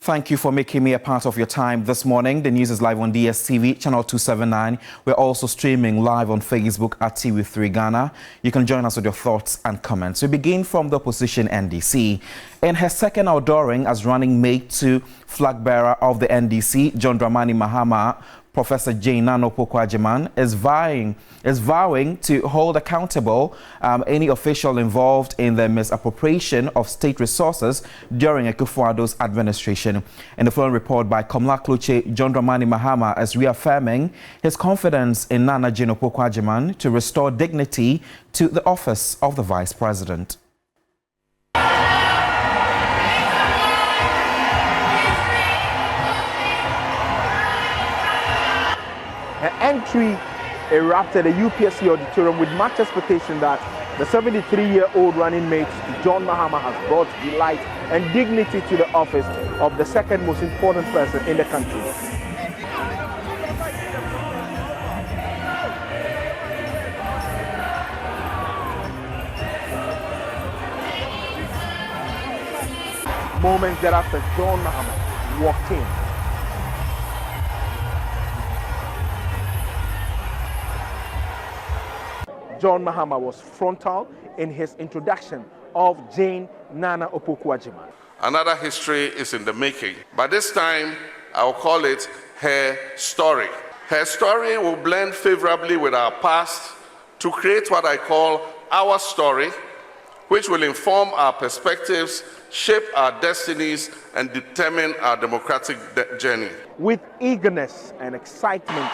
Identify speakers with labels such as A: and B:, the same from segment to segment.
A: Thank you for making me a part of your time this morning. The news is live on DSTV, channel 279. We're also streaming live on Facebook at TV3 Ghana. You can join us with your thoughts and comments. We begin from the opposition NDC. In her second outdooring as running mate to flag bearer of the NDC, John Dramani Mahama, Professor Jane Nana Opoku-Agyeman is vowing to hold accountable any official involved in the misappropriation of state resources during Akufo-Addo's administration. In the following report by Komla Kluche, John Dramani Mahama is reaffirming his confidence in Nana Jane Opoku-Agyeman to restore dignity to the office of the Vice President.
B: Her entry erupted at the UPSC auditorium with much expectation that the 73-year-old running mate John Mahama has brought delight and dignity to the office of the second most important person in the country. Moments thereafter, John Mahama walked in. John Mahama was frontal in his introduction of Jane Nana Opoku-Agyeman.
C: Another history is in the making, but this time I'll call it her story. Her story will blend favorably with our past to create what I call our story, which will inform our perspectives, shape our destinies, and determine our democratic journey.
B: With eagerness and excitement,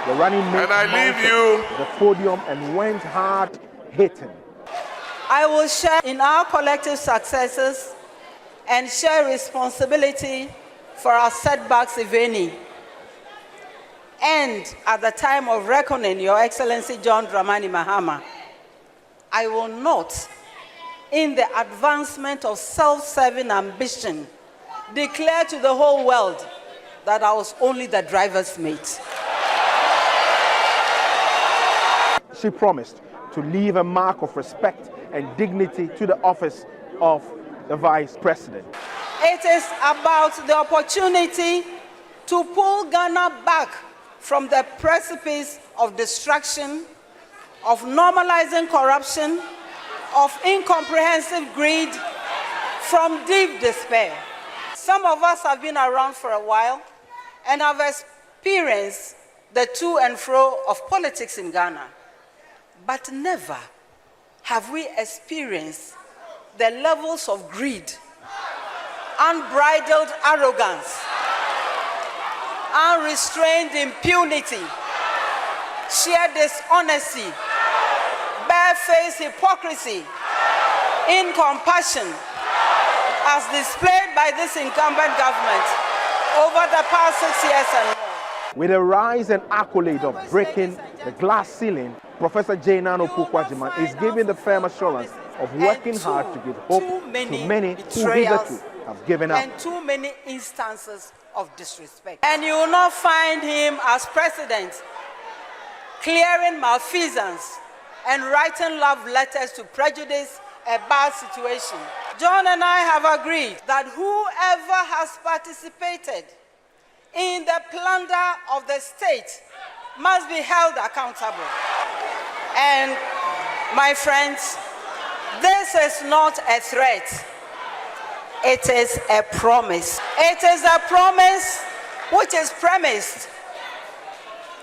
B: the running mate
C: and I leave you
B: the podium and went hard hitting.
D: I will share in our collective successes and share responsibility for our setbacks, if any. And at the time of reckoning, Your Excellency John Dramani Mahama, I will not, in the advancement of self-serving ambition, declare to the whole world that I was only the driver's mate.
B: She promised to leave a mark of respect and dignity to the office of the Vice President.
D: It is about the opportunity to pull Ghana back from the precipice of destruction, of normalizing corruption, of incomprehensive greed, from deep despair. Some of us have been around for a while and have experienced the to and fro of politics in Ghana. But never have we experienced the levels of greed, unbridled arrogance, unrestrained impunity, sheer dishonesty, barefaced hypocrisy, incompassion, as displayed by this incumbent government over the past 6 years and more.
B: With a rise and accolade of breaking the glass ceiling, Professor Jane Nana Opoku-Agyeman is giving the firm assurance of working hard to give hope to many who hitherto have given up.
D: And too many instances of disrespect. And you will not find him as president clearing malfeasance and writing love letters to prejudice a bad situation. John and I have agreed that whoever has participated in the plunder of the state must be held accountable. And my friends, this is not a threat. It is a promise. It is a promise which is premised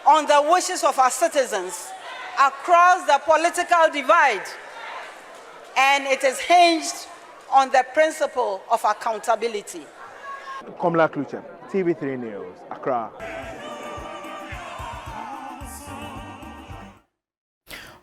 D: on the wishes of our citizens across the political divide. And it is hinged on the principle of accountability.
B: Komla Kluche, TV3 News, Accra.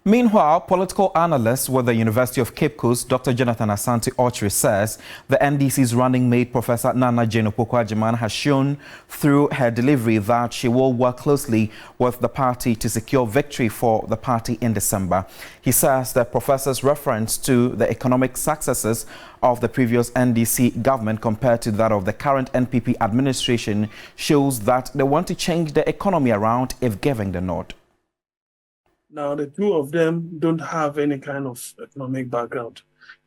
A: Meanwhile, political analyst with the University of Cape Coast, Dr. Jonathan Asantiorri, says the NDC's running mate, Professor Nana Jane Opoku-Agyeman, has shown through her delivery that she will work closely with the party to secure victory for the party in December. He says the professor's reference to the economic successes of the previous NDC government compared to that of the current NPP administration shows that they want to change the economy around if given the nod.
E: Now, the two of them don't have any kind of economic background.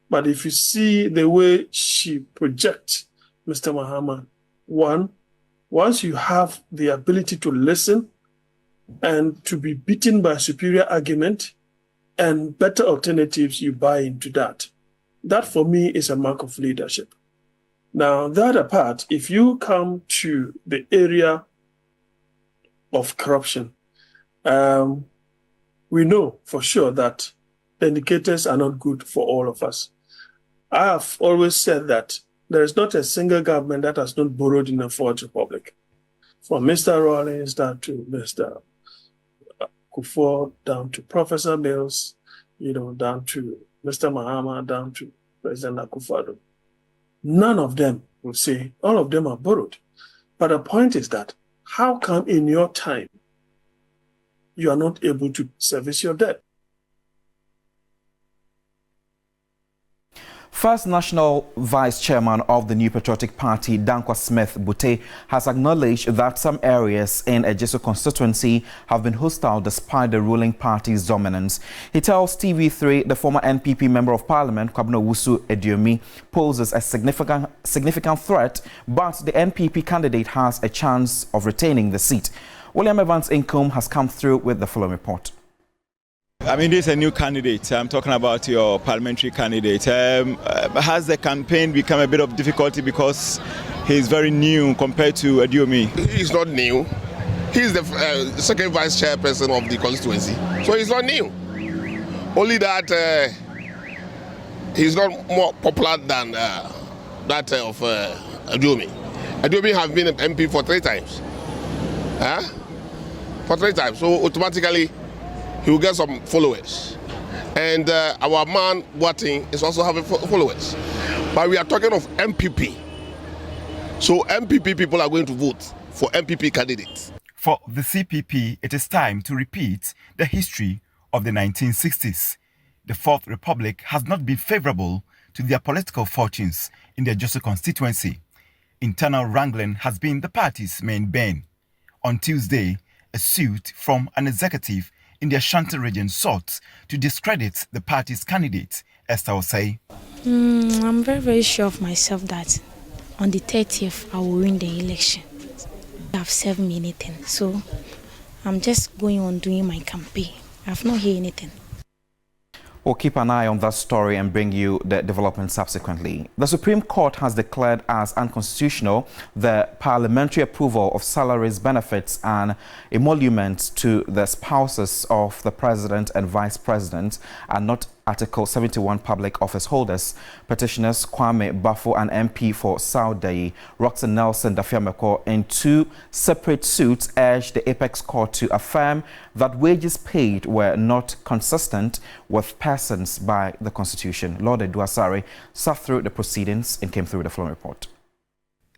E: But if you see the way she projects Mr. Mahama, One, once you have the ability to listen and to be beaten by a superior argument and better alternatives, you buy into that. That for me is a mark of leadership. Now, that apart, if you come to the area of corruption, we know for sure that the indicators are not good for all of us. I have always said that there is not a single government that has not borrowed in the Fourth Republic. From Mr. Rawlings down to Mr. Kufuor, down to Professor Mills, down to Mr. Mahama, down to President Akufo-Addo. None of them will say, all of them are borrowed. But the point is that, how come in your time you are not able to service your debt?
A: First National Vice Chairman of the New Patriotic Party, Dankwa Smith Bout, has acknowledged that some areas in Ejisu constituency have been hostile despite the ruling party's dominance. He tells TV3 the former NPP Member of Parliament, Kwabena Owusu Aduomi, poses a significant threat, but the NPP candidate has a chance of retaining the seat. William Evans Income has come through with the following report.
F: I mean, this is a new candidate. I'm talking about your parliamentary candidate. Has the campaign become a bit of difficulty because he's very new compared to Aduomi?
G: He's not new. He's the second vice chairperson of the constituency. So he's not new. Only that he's not more popular than that of Aduomi. Aduomi has been an MP for 3 times. For 3 times. So automatically, he will get some followers. And our man, Boating, is also having followers. But we are talking of MPP. So MPP people are going to vote for MPP candidates.
F: For the CPP, it is time to repeat the history of the 1960s. The Fourth Republic has not been favorable to their political fortunes in the Ejisu constituency. Internal wrangling has been the party's main bane. On Tuesday, a suit from an executive in the Ashanti region sought to discredit the party's candidate, Esther Osei.
H: I'm very, very sure of myself that on the 30th, I will win the election. I have served me anything, so I'm just going on doing my campaign. I have not heard anything.
A: We'll keep an eye on that story and bring you the development subsequently. The Supreme Court has declared as unconstitutional the parliamentary approval of salaries, benefits and emoluments to the spouses of the President and Vice President and not Article 71 public office holders. Petitioners Kwame Bafo, an MP for Saudayi, Roxanne Nelson Dafiameko, in 2 separate suits urged the Apex Court to affirm that wages paid were not consistent with persons by the Constitution. Lord Eduasare sat through the proceedings and came through the following report.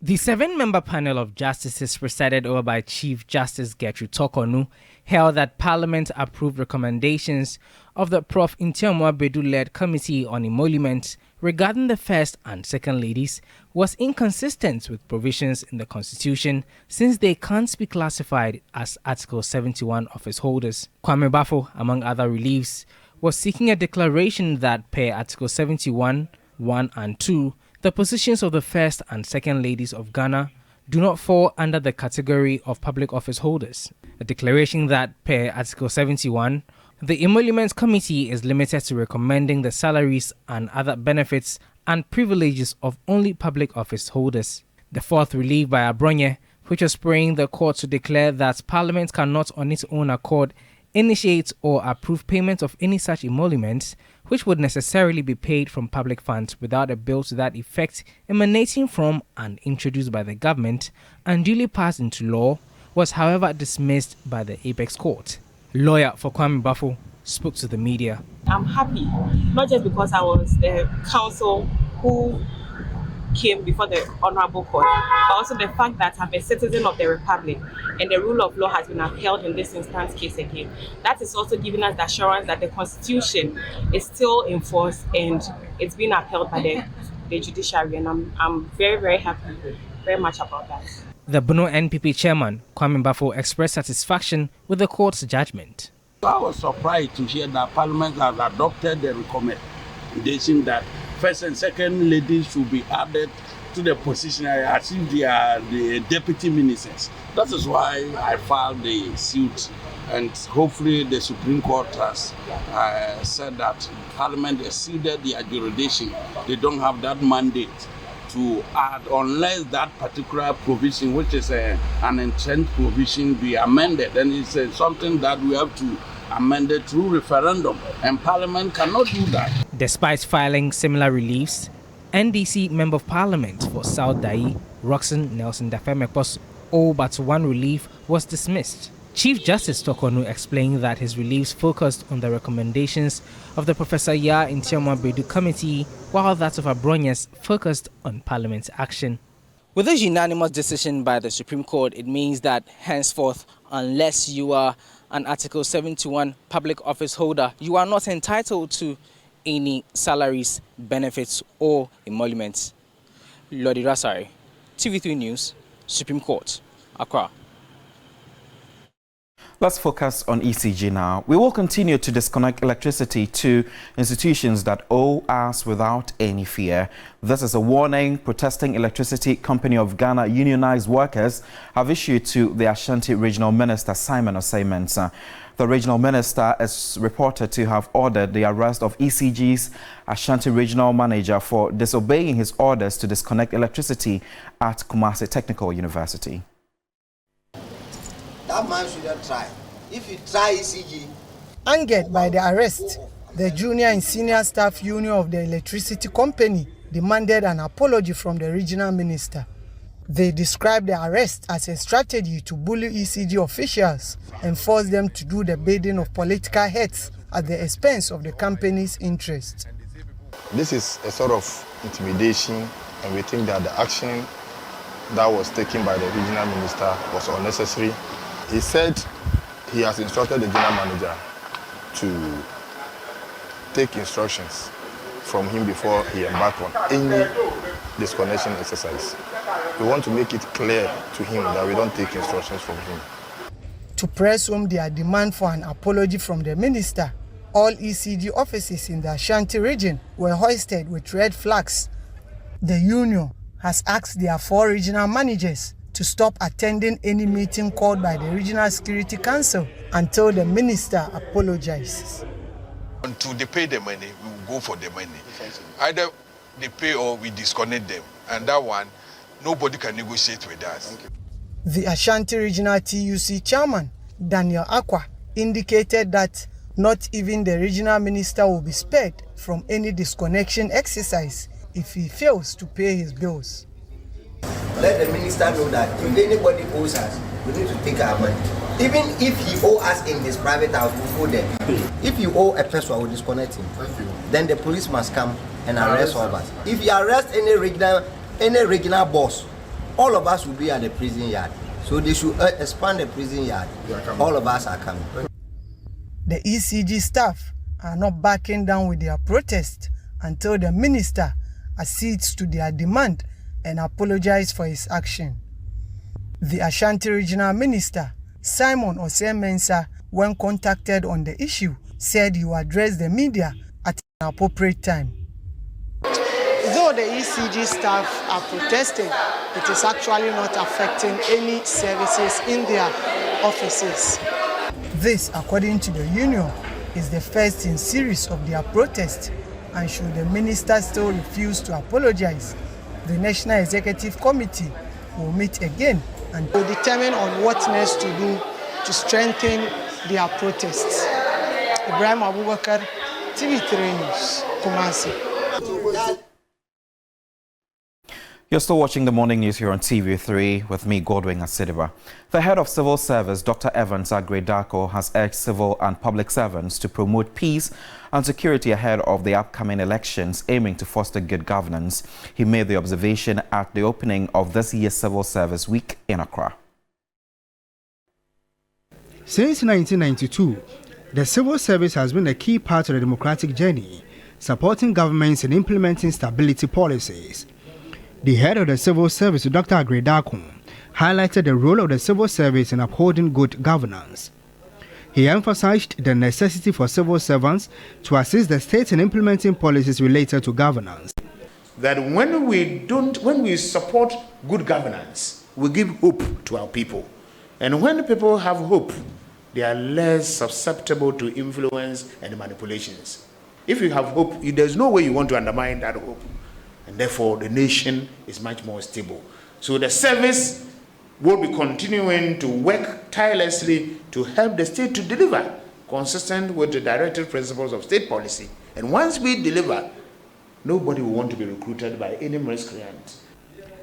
I: The 7-member panel of justices presided over by Chief Justice Gertrude Tokonu held that Parliament approved recommendations of the Prof. Ntiamwa Bedu-led Committee on Emoluments regarding the First and Second Ladies was inconsistent with provisions in the Constitution since they can't be classified as Article 71 office holders. Kwame Bafo, among other reliefs, was seeking a declaration that per Article 71, 1 and 2, the positions of the First and Second Ladies of Ghana do not fall under the category of public office holders. A declaration that per Article 71, the Emoluments Committee is limited to recommending the salaries and other benefits and privileges of only public office holders. The fourth relief by Abronye, which was praying the court to declare that Parliament cannot on its own accord initiate or approve payment of any such emoluments, which would necessarily be paid from public funds without a bill to that effect emanating from and introduced by the government and duly passed into law, was however dismissed by the Apex Court. Lawyer for Kwame Bafo spoke to the media.
J: I'm happy, not just because I was the counsel who came before the Honorable Court, but also the fact that I'm a citizen of the Republic and the rule of law has been upheld in this instance case again. That is also giving us the assurance that the Constitution is still in force and it's been upheld by the judiciary, and I'm very, very happy, very much about that.
I: The Bono NPP chairman, Kwame Bafo, expressed satisfaction with the court's judgment.
K: I was surprised to hear that Parliament has adopted the recommendation that First and Second Ladies should be added to the position as if they are the deputy ministers. That is why I filed the suit, and hopefully the Supreme Court has said that Parliament exceeded their jurisdiction. They don't have that mandate to add unless that particular provision, which is an entrenched provision, be amended. And it's something that we have to amend it through referendum, and Parliament cannot do that.
I: Despite filing similar reliefs, NDC Member of Parliament for South Dai, Roxanne Nelson Dafemekpo's all but one relief was dismissed. Chief Justice Tokonu explained that his reliefs focused on the recommendations of the Professor Ya Ntiamwa Bedu Committee, while that of Abronyes focused on Parliament's action. With this unanimous decision by the Supreme Court, it means that henceforth, unless you are an Article 71 public office holder, you are not entitled to any salaries, benefits, or emoluments. Lodi Rasari, TV3 News, Supreme Court, Accra.
A: Let's focus on ECG now. We will continue to disconnect electricity to institutions that owe us without any fear. This is a warning protesting Electricity Company of Ghana unionized workers have issued to the Ashanti Regional Minister Simon Osei-Mensah. The regional minister is reported to have ordered the arrest of ECG's Ashanti Regional Manager for disobeying his orders to disconnect electricity at Kumasi Technical University.
L: That man shouldn't try. If you try ECG.
M: Angered by the arrest, the junior and senior staff union of the electricity company demanded an apology from the regional minister. They described the arrest as a strategy to bully ECG officials and force them to do the bidding of political heads at the expense of the company's interests.
N: This is a sort of intimidation, and we think that the action that was taken by the regional minister was unnecessary. He said he has instructed the general manager to take instructions from him before he embarked on any disconnection exercise. We want to make it clear to him that we don't take instructions from him.
M: To press home their demand for an apology from the minister, all ECG offices in the Ashanti region were hoisted with red flags. The union has asked their 4 regional managers to stop attending any meeting called by the Regional Security Council until the minister apologizes.
O: Until they pay the money, we will go for the money. Either they pay or we disconnect them. And that one, nobody can negotiate with us.
M: The Ashanti Regional TUC chairman, Daniel Akwa, indicated that not even the regional minister will be spared from any disconnection exercise if he fails to pay his bills.
L: Let the minister know that if anybody owes us, we need to take our money. Even if he owes us in his private house, we'll go there. If you owe a person, we'll disconnect him. Then the police must come and arrest all of us. If you arrest any regional boss, all of us will be at the prison yard. So they should expand the prison yard. All of us are coming.
M: The ECG staff are not backing down with their protest until the minister accedes to their demand and apologize for his action. The Ashanti Regional Minister, Simon Osei-Mensah, when contacted on the issue, said he will address the media at an appropriate time.
P: Though the ECG staff are protesting, it is actually not affecting any services in their offices.
M: This, according to the union, is the first in series of their protests, and should the minister still refuse to apologize, the National Executive Committee will meet again and
P: will determine on what next to do to strengthen their protests. Ibrahim Abubakar, TV3 News, Kumasi.
A: You're still watching the morning news here on TV3 with me, Godwin Asidiba. The head of civil service, Dr. Evans Agredako, has urged civil and public servants to promote peace and security ahead of the upcoming elections, aiming to foster good governance. He made the observation at the opening of this year's Civil Service Week in Accra.
Q: Since 1992, the civil service has been a key part of the democratic journey, supporting governments in implementing stability policies. The head of the civil service, Dr. Agredako, highlighted the role of the civil service in upholding good governance. He emphasized the necessity for civil servants to assist the state in implementing policies related to governance.
R: that when we support good governance, we give hope to our people. And when people have hope, they are less susceptible to influence and manipulations. If you have hope, there's no way you want to undermine that hope. And therefore, the nation is much more stable. So the service will be continuing to work tirelessly to help the state to deliver, consistent with the directive principles of state policy. And once we deliver, nobody will want to be recruited by any miscreant.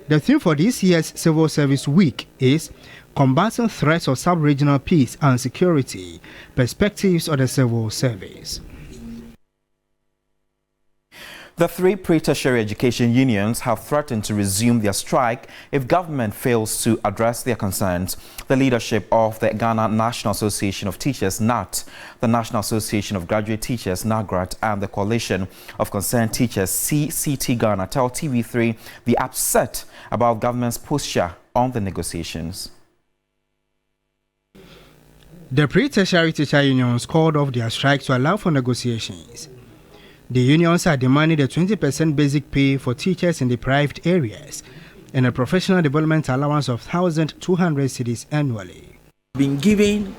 Q: The theme for this year's Civil Service Week is Combating Threats of Sub-Regional Peace and Security, Perspectives of the Civil Service.
A: The three pre-tertiary education unions have threatened to resume their strike if government fails to address their concerns. The leadership of the Ghana National Association of Teachers, NAT, the National Association of Graduate Teachers, NAGRAT, and the Coalition of Concerned Teachers, CCT Ghana, tell TV3 they're upset about government's posture on the negotiations.
Q: The pre-tertiary teacher unions called off their strike to allow for negotiations. The unions are demanding the 20% basic pay for teachers in deprived areas and a professional development allowance of 1,200 cedis annually.
S: Been given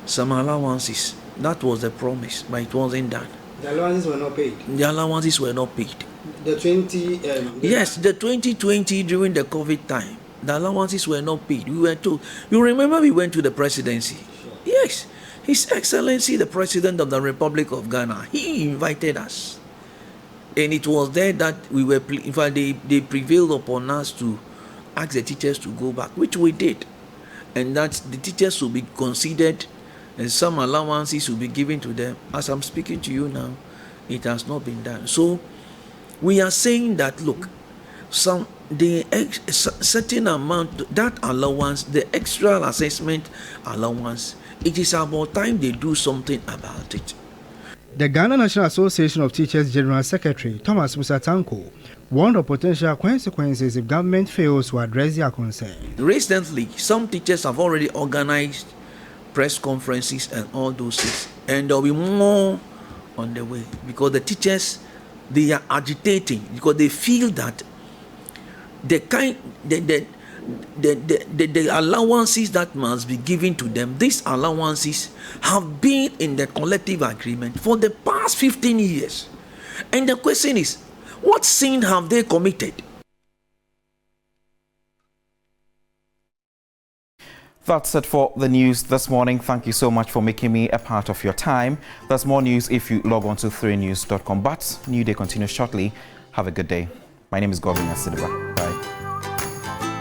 S: some allowances. That was the promise, but it wasn't done.
Q: The allowances were not paid?
S: The allowances were not paid.
Q: The 20...
S: yes, the 2020 during the COVID time, the allowances were not paid. We were told. You remember we went to the presidency? Sure. Yes. His Excellency, the President of the Republic of Ghana, he invited us. And it was there that we were, in fact, they prevailed upon us to ask the teachers to go back, which we did. And that the teachers will be considered and some allowances will be given to them. As I'm speaking to you now, it has not been done. So we are saying that, look, certain amount, that allowance, the extra assessment allowance, it is about time they do something about it.
Q: The Ghana National Association of Teachers General Secretary Thomas Musatanko warned of potential consequences if government fails to address their concern.
S: Recently, some teachers have already organized press conferences and all those things, and there will be more on the way because the teachers, they are agitating because they feel that the allowances that must be given to them, these allowances have been in the collective agreement for the past 15 years. And the question is, what sin have they committed?
A: That's it for the news this morning. Thank you so much for making me a part of your time. There's more news if you log on to 3news.com. But New Day continues shortly. Have a good day. My name is Jonathan Asantiorri. Bye.